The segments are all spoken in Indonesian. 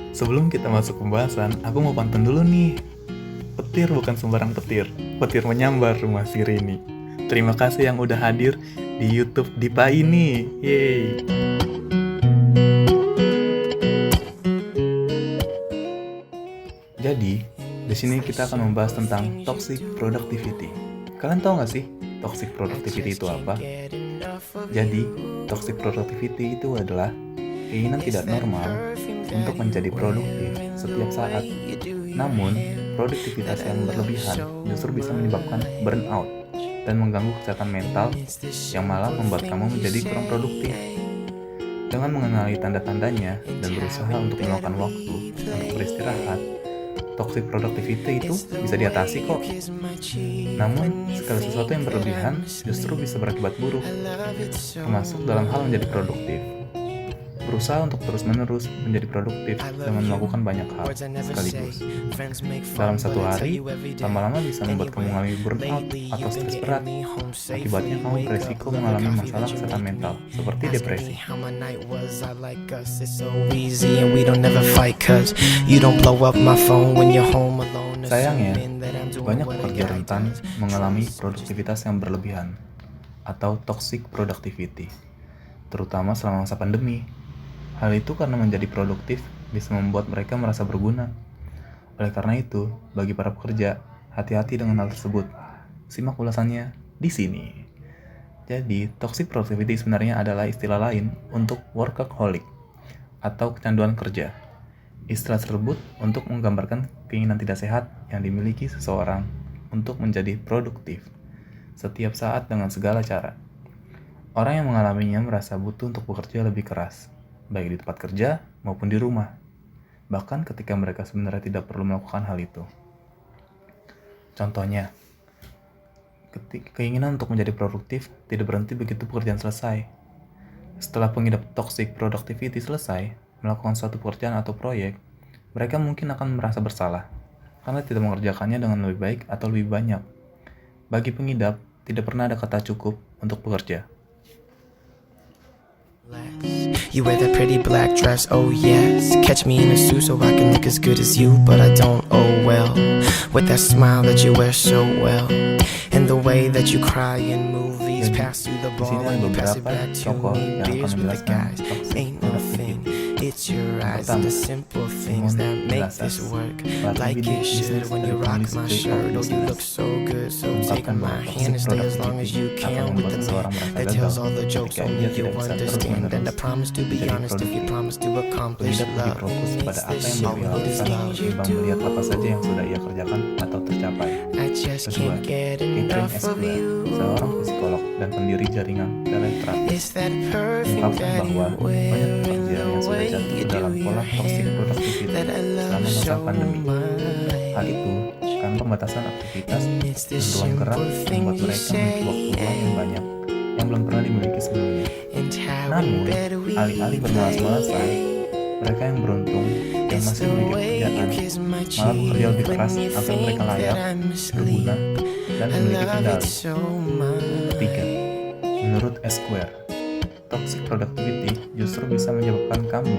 Sebelum kita masuk pembahasan, aku mau pantun dulu nih. Petir bukan sembarang petir, petir menyambar rumah si Rini. Terima kasih yang udah hadir di YouTube Dipa ini. Yeay. Jadi, di sini kita akan membahas tentang toxic productivity. Kalian tahu nggak sih toxic productivity itu apa? Jadi, toxic productivity itu adalah keinginan tidak normal untuk menjadi produktif setiap saat. Namun, produktivitas yang berlebihan justru bisa menyebabkan burnout dan mengganggu kesehatan mental yang malah membuat kamu menjadi kurang produktif. Dengan mengenali tanda-tandanya dan berusaha untuk meluangkan waktu untuk beristirahat, toxic productivity itu bisa diatasi kok. Namun, segala sesuatu yang berlebihan justru bisa berakibat buruk, termasuk dalam hal menjadi produktif. Berusaha untuk terus-menerus menjadi produktif dengan melakukan banyak hal sekaligus. Dalam satu hari, lama-lama bisa membuat kamu mengalami burnout atau stres berat. Akibatnya kamu beresiko mengalami masalah kesehatan mental, seperti depresi. Sayangnya, banyak pekerja rentan mengalami produktivitas yang berlebihan atau toxic productivity, terutama selama masa pandemi. Hal itu karena menjadi produktif bisa membuat mereka merasa berguna. Oleh karena itu, bagi para pekerja, hati-hati dengan hal tersebut. Simak ulasannya di sini. Jadi, toxic productivity sebenarnya adalah istilah lain untuk workaholic atau kecanduan kerja. Istilah tersebut untuk menggambarkan keinginan tidak sehat yang dimiliki seseorang untuk menjadi produktif setiap saat dengan segala cara. Orang yang mengalaminya merasa butuh untuk bekerja lebih keras, baik di tempat kerja maupun di rumah, bahkan ketika mereka sebenarnya tidak perlu melakukan hal itu. Contohnya, keinginan untuk menjadi produktif tidak berhenti begitu pekerjaan selesai. Setelah pengidap toxic productivity selesai melakukan suatu pekerjaan atau proyek, mereka mungkin akan merasa bersalah karena tidak mengerjakannya dengan lebih baik atau lebih banyak. Bagi pengidap, tidak pernah ada kata cukup untuk bekerja. You wear that pretty black dress, oh yes. Catch me in a suit so I can look as good as you, but I don't, oh well. With that smile that you wear so well, and the way that you cry in movies, pass you the ball and you pass it back to me. Beers with the guys, ain't no thing. It's your eyes and the simple things that make this work like it should. When you rock my shirt, oh you look so good. So take my hand and stay as long as you can with the man that tells all the jokes only you understand. And I promise to be honest if you promise to accomplish love. Pada apa yang mau ia lakukan ketimbang melihat apa saja yang sudah ia kerjakan atau tercapai. Kedua, Catherine Esquire, seorang psikolog dan pendiri jaringan Teletherapy, mengungkapkan bahwa banyak pekerja yang sudah jatuh ke dalam pola toxic productivity selama masa pandemi. Hal itu karena pembatasan aktivitas dan ruang gerak membuat mereka memiliki waktu luang yang banyak yang belum pernah dimiliki sebelumnya. Namun, alih-alih bermalas-malasan, mereka yang beruntung yang masih memiliki pekerjaan malah bekerja lebih keras agar mereka layak, berguna, dan memiliki kendali. Ketiga, menurut Esquire, toxic productivity justru bisa menyebabkan kamu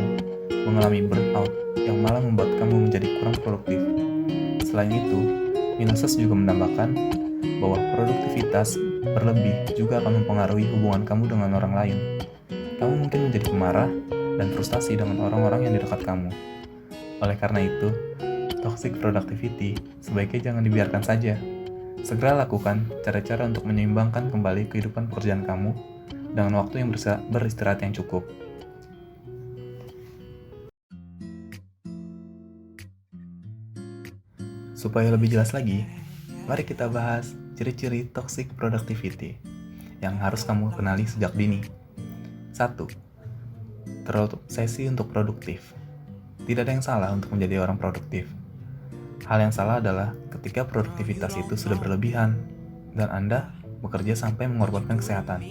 mengalami burnout yang malah membuat kamu menjadi kurang produktif. Selain itu, Miloses juga menambahkan bahwa produktivitas berlebih juga akan mempengaruhi hubungan kamu dengan orang lain. Kamu mungkin menjadi pemarah dan frustasi dengan orang-orang yang di dekat kamu. Oleh karena itu, toxic productivity sebaiknya jangan dibiarkan saja. Segera lakukan cara-cara untuk menyeimbangkan kembali kehidupan pekerjaan kamu dengan waktu yang beristirahat yang cukup. Supaya lebih jelas lagi, mari kita bahas ciri-ciri toxic productivity yang harus kamu kenali sejak dini. 1. Terobsesi untuk produktif. Tidak ada yang salah untuk menjadi orang produktif. Hal yang salah adalah ketika produktivitas itu sudah berlebihan dan Anda bekerja sampai mengorbankan kesehatan.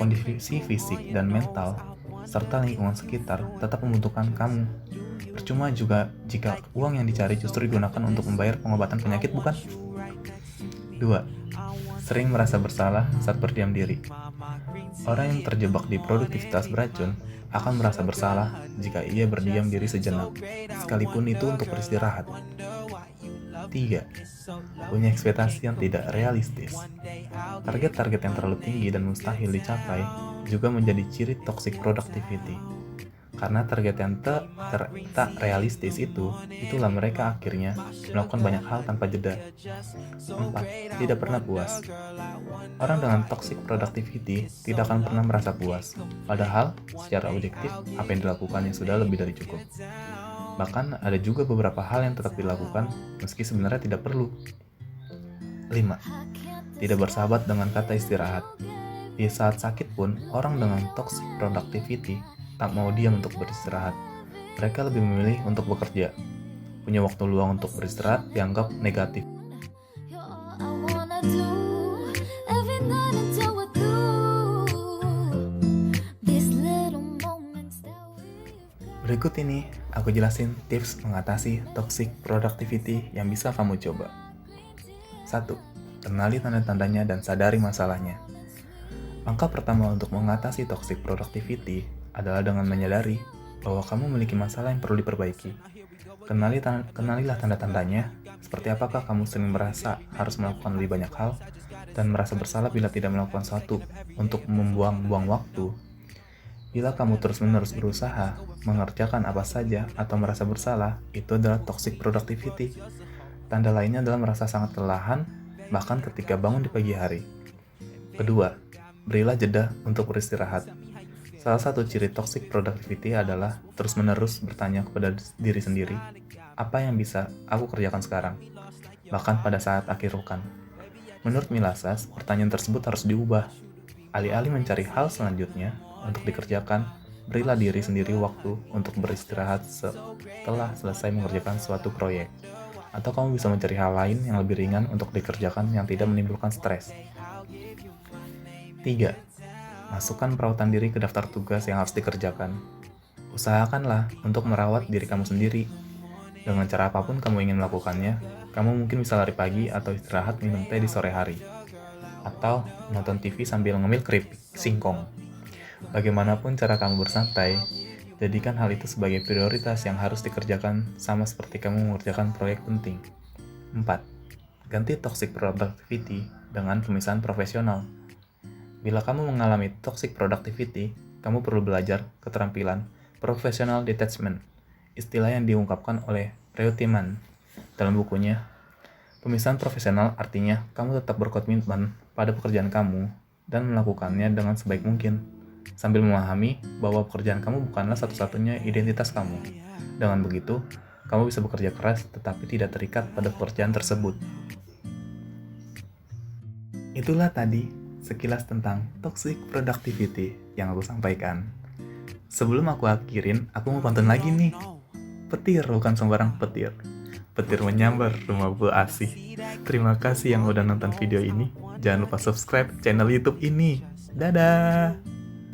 Kondisi fisik dan mental serta lingkungan sekitar tetap membutuhkan kamu. Percuma juga jika uang yang dicari justru digunakan untuk membayar pengobatan penyakit, bukan? 2. sering merasa bersalah saat berdiam diri. Orang yang terjebak di produktivitas beracun akan merasa bersalah jika ia berdiam diri sejenak, sekalipun itu untuk beristirahat. 3. Punya ekspektasi yang tidak realistis. Target-target yang terlalu tinggi dan mustahil dicapai juga menjadi ciri toxic productivity. Karena target yang tak realistis itulah mereka akhirnya melakukan banyak hal tanpa jeda. 4. Tidak pernah puas. Orang dengan toxic productivity tidak akan pernah merasa puas, padahal secara objektif apa yang dilakukannya sudah lebih dari cukup. Bahkan ada juga beberapa hal yang tetap dilakukan meski sebenarnya tidak perlu. 5. Tidak bersahabat dengan kata istirahat. Di saat sakit pun, orang dengan toxic productivity tak mau diam untuk beristirahat. Mereka lebih memilih untuk bekerja. Punya waktu luang untuk beristirahat dianggap negatif. Berikut ini aku jelasin tips mengatasi toxic productivity yang bisa kamu coba. 1. Kenali tanda-tandanya dan sadari masalahnya. Langkah pertama untuk mengatasi toxic productivity adalah dengan menyadari bahwa kamu memiliki masalah yang perlu diperbaiki. Kenalilah tanda-tandanya, seperti apakah kamu sering merasa harus melakukan lebih banyak hal dan merasa bersalah bila tidak melakukan sesuatu untuk membuang-buang waktu. Bila kamu terus-menerus berusaha mengerjakan apa saja atau merasa bersalah, itu adalah toxic productivity. Tanda lainnya adalah merasa sangat kelelahan, bahkan ketika bangun di pagi hari. Kedua, berilah jeda untuk beristirahat. Salah satu ciri toxic productivity adalah terus-menerus bertanya kepada diri sendiri, apa yang bisa aku kerjakan sekarang? Bahkan pada saat akhir pekan. Menurut Milasas, pertanyaan tersebut harus diubah. Alih-alih mencari hal selanjutnya untuk dikerjakan, berilah diri sendiri waktu untuk beristirahat setelah selesai mengerjakan suatu proyek. Atau kamu bisa mencari hal lain yang lebih ringan untuk dikerjakan yang tidak menimbulkan stres. 3. Masukkan perawatan diri ke daftar tugas yang harus dikerjakan. Usahakanlah untuk merawat diri kamu sendiri. Dengan cara apapun kamu ingin melakukannya, kamu mungkin bisa lari pagi atau istirahat minum teh di sore hari. Atau nonton TV sambil ngemil keripik singkong. Bagaimanapun cara kamu bersantai, jadikan hal itu sebagai prioritas yang harus dikerjakan sama seperti kamu mengerjakan proyek penting. 4. Ganti toxic productivity dengan pemisahan profesional. Bila kamu mengalami toxic productivity, kamu perlu belajar keterampilan professional detachment, istilah yang diungkapkan oleh Reutemann dalam bukunya. Pemisahan profesional artinya kamu tetap berkomitmen pada pekerjaan kamu dan melakukannya dengan sebaik mungkin, sambil memahami bahwa pekerjaan kamu bukanlah satu-satunya identitas kamu. Dengan begitu, kamu bisa bekerja keras tetapi tidak terikat pada pekerjaan tersebut. Itulah tadi sekilas tentang toxic productivity yang aku sampaikan. Sebelum aku akhirin, aku mau pantun lagi nih. Petir bukan sembarang petir. Petir menyambar rumah Bu Asih. Terima kasih yang udah nonton video ini. Jangan lupa subscribe channel YouTube ini. Dadah!